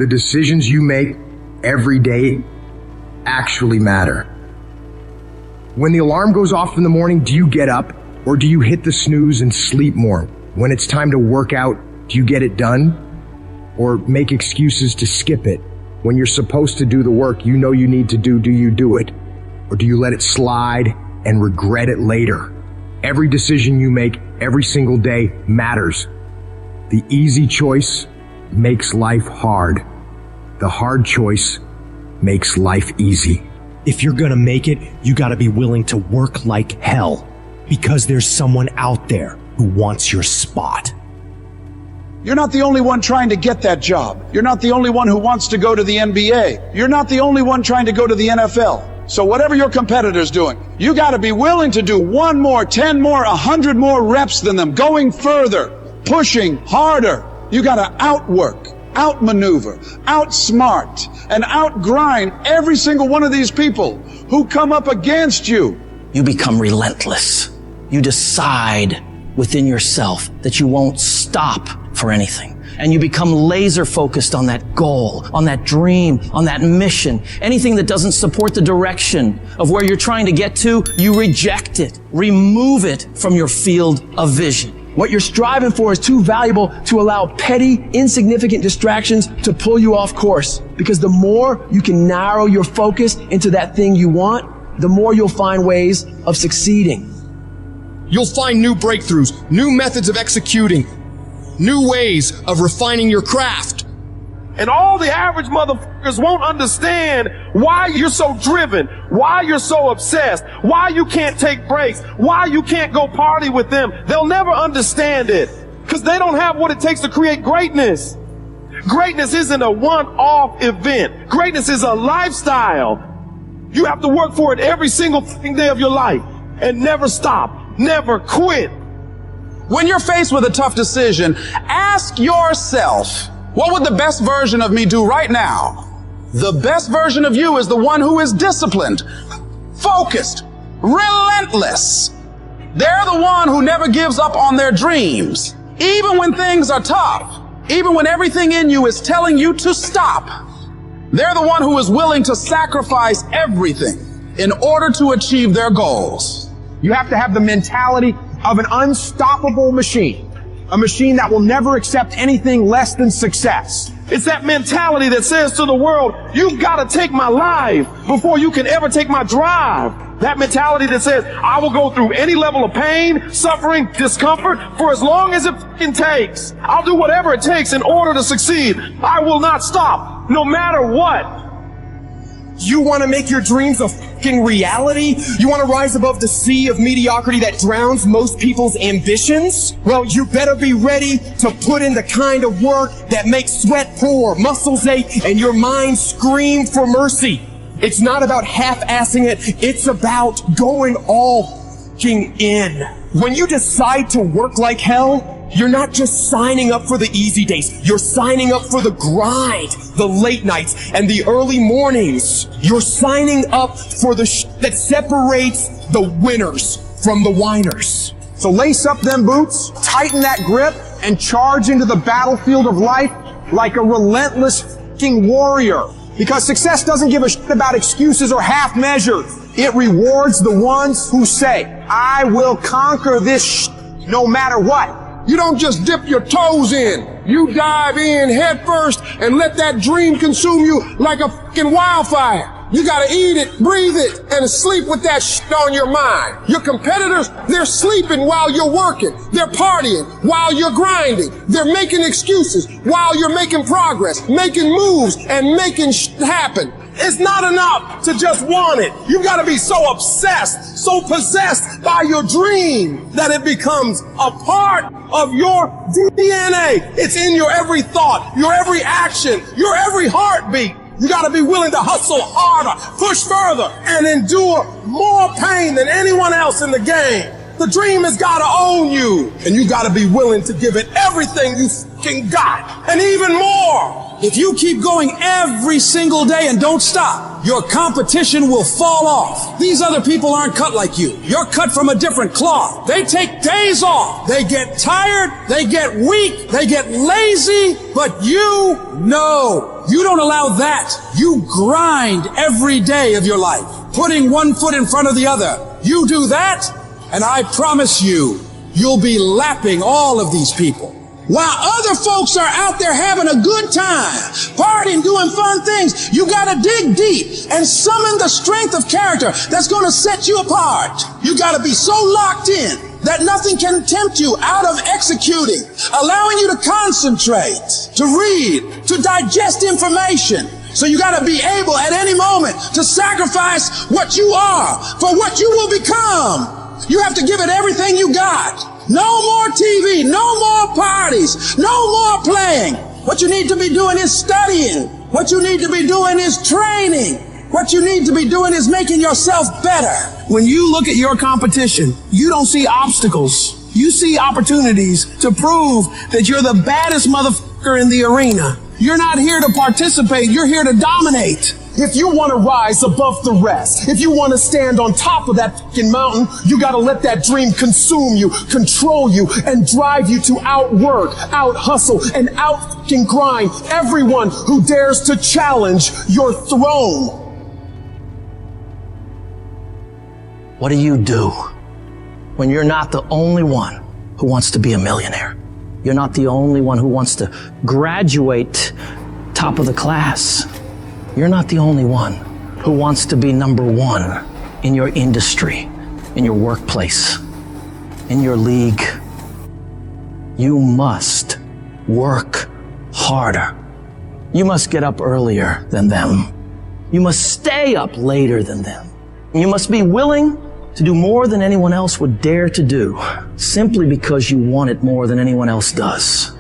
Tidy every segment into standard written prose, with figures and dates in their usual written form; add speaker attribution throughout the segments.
Speaker 1: The decisions you make every day actually matter. When the alarm goes off in the morning, do you get up or do you hit the snooze and sleep more? When it's time to work out, do you get it done or make excuses to skip it? When you're supposed to do the work you know you need to do you do it? Or do you let it slide and regret it later? Every decision you make every single day matters. The easy choice makes life hard. The hard choice makes life easy.
Speaker 2: If you're gonna make it, you gotta be willing to work like hell, because there's someone out there who wants your spot.
Speaker 3: You're not the only one trying to get that job. You're not the only one who wants to go to the NBA. You're not the only one trying to go to the NFL. So whatever your competitor's doing, you gotta be willing to do 1 more, 10 more, 100 more reps than them, going further, pushing harder. You gotta outwork, outmaneuver, outsmart, and outgrind every single one of these people who come up against you.
Speaker 4: You become relentless. You decide within yourself that you won't stop for anything. And you become laser focused on that goal, on that dream, on that mission. Anything that doesn't support the direction of where you're trying to get to, you reject it. Remove it from your field of vision.
Speaker 5: What you're striving for is too valuable to allow petty, insignificant distractions to pull you off course. Because the more you can narrow your focus into that thing you want, the more you'll find ways of succeeding.
Speaker 6: You'll find new breakthroughs, new methods of executing, new ways of refining your craft.
Speaker 7: And all the average motherfuckers won't understand why you're so driven, why you're so obsessed, why you can't take breaks, why you can't go party with them. They'll never understand it because they don't have what it takes to create greatness. Greatness isn't a one-off event. Greatness is a lifestyle. You have to work for it every single fucking day of your life and never stop, never quit.
Speaker 3: When you're faced with a tough decision, ask yourself, what would the best version of me do right now? The best version of you is the one who is disciplined, focused, relentless. They're the one who never gives up on their dreams. Even when things are tough, even when everything in you is telling you to stop, they're the one who is willing to sacrifice everything in order to achieve their goals.
Speaker 8: You have to have the mentality of an unstoppable machine. A machine that will never accept anything less than success.
Speaker 7: It's that mentality that says to the world, you've got to take my life before you can ever take my drive. That mentality that says, I will go through any level of pain, suffering, discomfort for as long as it fucking takes. I'll do whatever it takes in order to succeed. I will not stop, no matter what.
Speaker 5: You want to make your dreams a fucking reality? You want to rise above the sea of mediocrity that drowns most people's ambitions? Well, you better be ready to put in the kind of work that makes sweat pour, muscles ache, and your mind scream for mercy. It's not about half-assing it. It's about going all fucking in. When you decide to work like hell, you're not just signing up for the easy days. You're signing up for the grind, the late nights, and the early mornings. You're signing up for the that separates the winners from the whiners.
Speaker 8: So lace up them boots, tighten that grip, and charge into the battlefield of life like a relentless fucking warrior. Because success doesn't give a shit about excuses or half measures. It rewards the ones who say, I will conquer this shit no matter what.
Speaker 6: You don't just dip your toes in. You dive in head first and let that dream consume you like a fucking wildfire. You gotta eat it, breathe it, and sleep with that shit on your mind. Your competitors, they're sleeping while you're working. They're partying while you're grinding. They're making excuses while you're making progress, making moves, and making shit happen. It's not enough to just want it. You gotta be so obsessed, so possessed by your dream that it becomes a part of your DNA. It's in your every thought, your every action, your every heartbeat. You gotta be willing to hustle harder, push further, and endure more pain than anyone else in the game. The dream has gotta own you, and you gotta be willing to give it everything you fucking got, and even more.
Speaker 3: If you keep going every single day and don't stop, your competition will fall off. These other people aren't cut like you. You're cut from a different cloth. They take days off. They get tired. They get weak. They get lazy. But you know You don't allow that. You grind every day of your life, putting one foot in front of the other. You do that, and I promise you, you'll be lapping all of these people. While other folks are out there having a good time, partying, doing fun things, you gotta dig deep and summon the strength of character that's gonna set you apart. You gotta be so locked in that nothing can tempt you out of executing, allowing you to concentrate, to read, to digest information. So you gotta be able at any moment to sacrifice what you are for what you will become. You have to give it everything you got. No more TV, no more parties, no more playing. What you need to be doing is studying. What you need to be doing is training. What you need to be doing is making yourself better.
Speaker 9: When you look at your competition, you don't see obstacles. You see opportunities to prove that you're the baddest motherfucker in the arena. You're not here to participate, you're here to dominate.
Speaker 5: If you want to rise above the rest, if you want to stand on top of that fucking mountain, you got to let that dream consume you, control you, and drive you to outwork, out hustle, and out fucking grind everyone who dares to challenge your throne.
Speaker 4: What do you do when you're not the only one who wants to be a millionaire? You're not the only one who wants to graduate top of the class. You're not the only one who wants to be number one in your industry, in your workplace, in your league. You must work harder. You must get up earlier than them. You must stay up later than them. You must be willing to do more than anyone else would dare to do, simply because you want it more than anyone else does.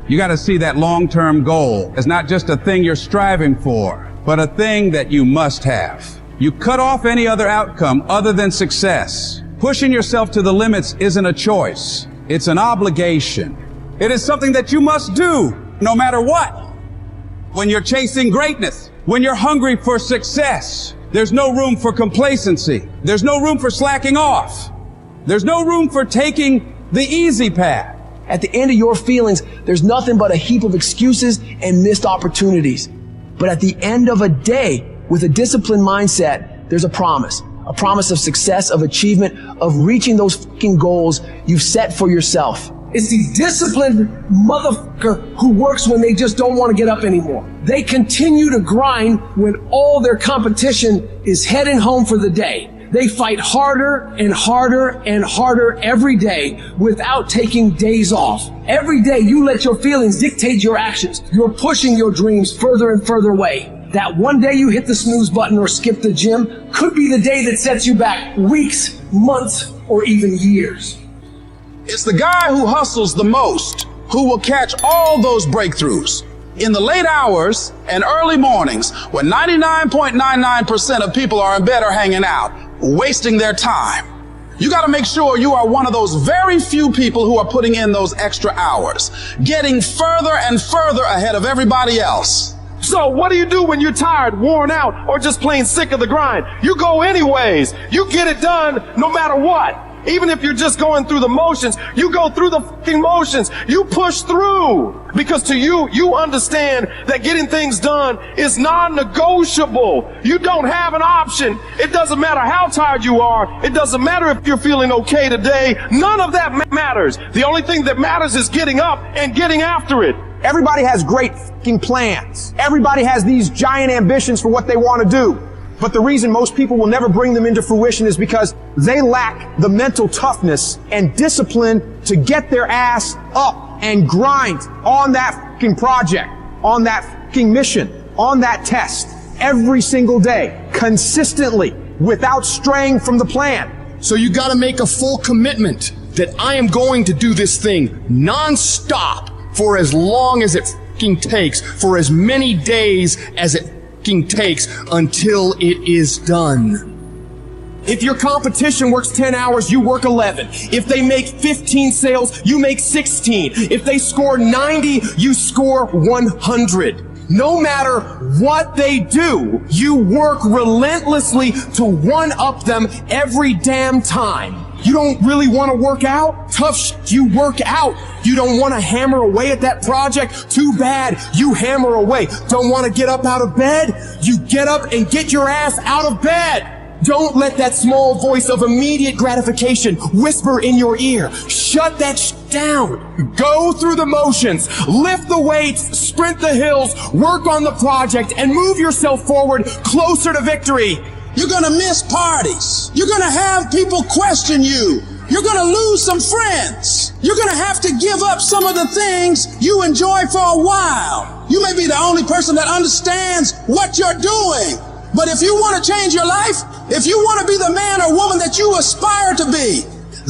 Speaker 3: You got to see that long-term goal as not just a thing you're striving for, but a thing that you must have. You cut off any other outcome other than success. Pushing yourself to the limits isn't a choice. It's an obligation. It is something that you must do no matter what. When you're chasing greatness, when you're hungry for success, there's no room for complacency. There's no room for slacking off. There's no room for taking the easy path.
Speaker 9: At the end of your feelings, there's nothing but a heap of excuses and missed opportunities. But at the end of a day, with a disciplined mindset, there's a promise of success, of achievement, of reaching those fucking goals you've set for yourself. It's the disciplined motherfucker who works when they just don't want to get up anymore. They continue to grind when all their competition is heading home for the day. They fight harder and harder and harder every day without taking days off. Every day you let your feelings dictate your actions. You're pushing your dreams further and further away. That one day you hit the snooze button or skip the gym could be the day that sets you back weeks, months, or even years.
Speaker 3: It's the guy who hustles the most who will catch all those breakthroughs. In the late hours and early mornings, when 99.99% of people are in bed or hanging out, wasting their time, you got to make sure you are one of those very few people who are putting in those extra hours, getting further and further ahead of everybody else.
Speaker 7: So what do you do when you're tired, worn out, or just plain sick of the grind? You go anyways. You get it done no matter what. Even if you're just going through the motions, you go through the fucking motions. You push through. Because to you, you understand that getting things done is non-negotiable. You don't have an option. It doesn't matter how tired you are. It doesn't matter if you're feeling okay today. None of that matters. The only thing that matters is getting up and getting after it.
Speaker 8: Everybody has great fucking plans. Everybody has these giant ambitions for what they want to do. But the reason most people will never bring them into fruition is because they lack the mental toughness and discipline to get their ass up and grind on that fucking project, on that fucking mission, on that test, every single day, consistently, without straying from the plan.
Speaker 5: So you gotta make a full commitment that I am going to do this thing non-stop for as long as it fucking takes, for as many days as it takes until it is done. If your competition works 10 hours, you work 11. If they make 15 sales, you make 16. If they score 90, you score 100. No matter what they do, you work relentlessly to one-up them every damn time. You don't really want to work out? Tough shit, you work out. You don't want to hammer away at that project? Too bad, you hammer away. Don't want to get up out of bed? You get up and get your ass out of bed. Don't let that small voice of immediate gratification whisper in your ear. Shut that down. Go through the motions, lift the weights, sprint the hills, work on the project, and move yourself forward closer to victory.
Speaker 3: You're gonna miss parties. You're gonna have people question you. You're gonna lose some friends. You're gonna have to give up some of the things you enjoy for a while. You may be the only person that understands what you're doing. But if you want to change your life, if you want to be the man or woman that you aspire to be,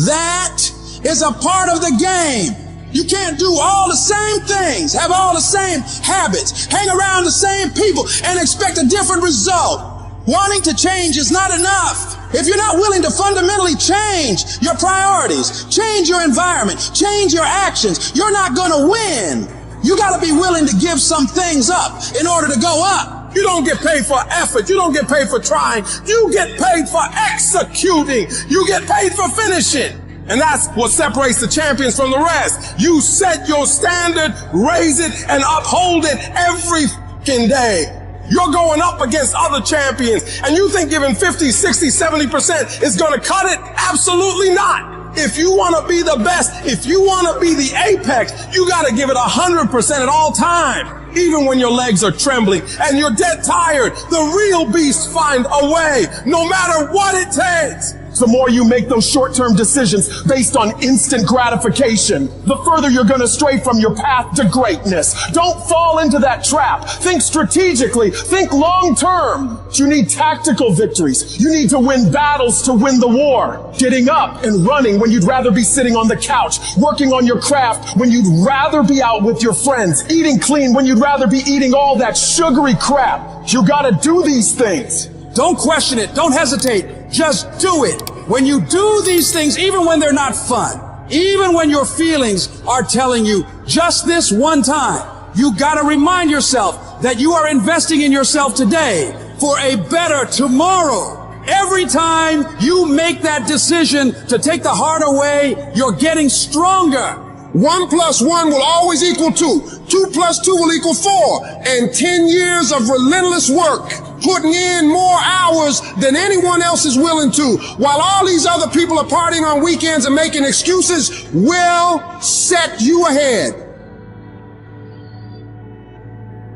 Speaker 3: that is a part of the game. You can't do all the same things, have all the same habits, hang around the same people, and expect a different result. Wanting to change is not enough. If you're not willing to fundamentally change your priorities, change your environment, change your actions, you're not going to win. You got to be willing to give some things up in order to go up.
Speaker 6: You don't get paid for effort. You don't get paid for trying. You get paid for executing. You get paid for finishing. And that's what separates the champions from the rest. You set your standard, raise it, and uphold it every fucking day. You're going up against other champions, and you think giving 50, 60, 70% is going to cut it? Absolutely not. If you want to be the best, if you want to be the apex, you got to give it 100% at all times. Even when your legs are trembling and you're dead tired, the real beasts find a way, no matter what it takes.
Speaker 5: The more you make those short-term decisions based on instant gratification, the further you're going to stray from your path to greatness. Don't fall into that trap. Think strategically. Think long-term. You need tactical victories. You need to win battles to win the war. Getting up and running when you'd rather be sitting on the couch. Working on your craft when you'd rather be out with your friends. Eating clean when you'd rather be eating all that sugary crap. You gotta do these things.
Speaker 3: Don't question it. Don't hesitate. Just do it. When you do these things, even when they're not fun, even when your feelings are telling you just this one time, you gotta remind yourself that you are investing in yourself today for a better tomorrow. Every time you make that decision to take the harder way, you're getting stronger.
Speaker 6: 1 + 1 will always equal 2. 2 + 2 will equal 4. And 10 years of relentless work, putting in more hours than anyone else is willing to, while all these other people are partying on weekends and making excuses, will set you ahead.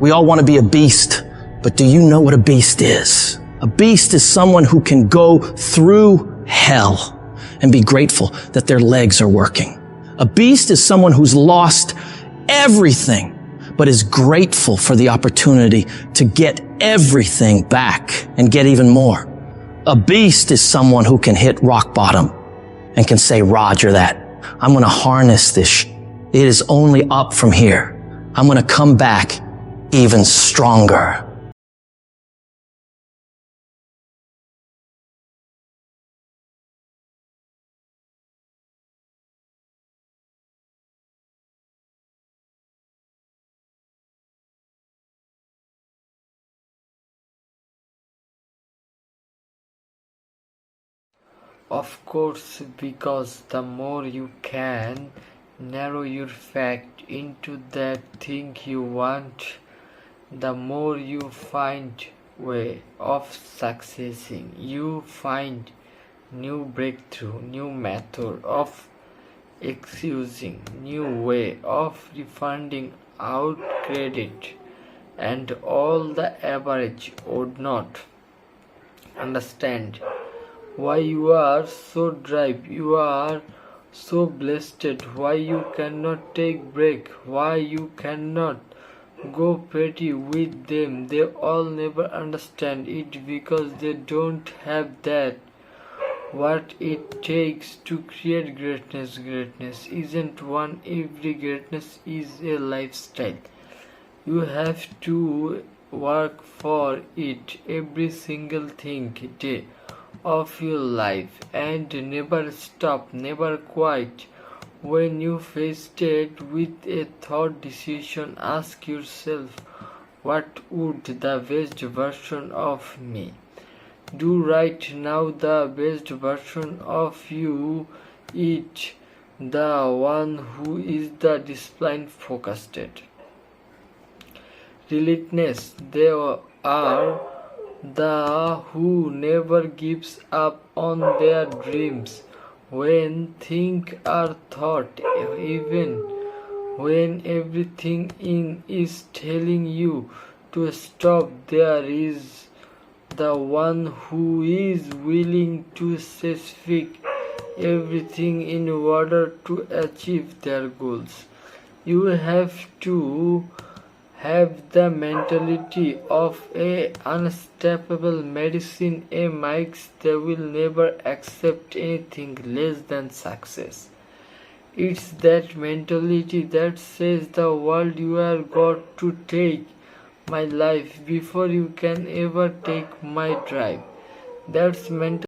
Speaker 4: We all want to be a beast, but do you know what a beast is? A beast is someone who can go through hell and be grateful that their legs are working. A beast is someone who's lost everything, but is grateful for the opportunity to get everything back and get even more. A beast is someone who can hit rock bottom and can say, Roger that. I'm going to harness this. It is only up from here. I'm going to come back even stronger.
Speaker 10: Of course, because the more you can narrow your fact into that thing you want, the more you find way of successing. You find new breakthrough, new method of excusing, new way of refunding out credit, and all the average would not understand why you are so drive, you are so blessed, why you cannot take break, why you cannot go pretty with them. They all never understand it because they don't have that what it takes to create greatness. Greatness isn't one. Every greatness is a lifestyle. You have to work for it every single day of your life and never stop, never quit. When you faced it with a thought decision, ask yourself, what would the best version of me do right now. The best version of you is the one who is the disciplined, focused, relentless. They are the who never gives up on their dreams when things are thought, even when everything in is telling you to stop. There is the one who is willing to sacrifice everything in order to achieve their goals. You have to have the mentality of a unstoppable medicine, a mix that will never accept anything less than success. It's that mentality that says the world, you are got to take my life before you can ever take my drive. That's mental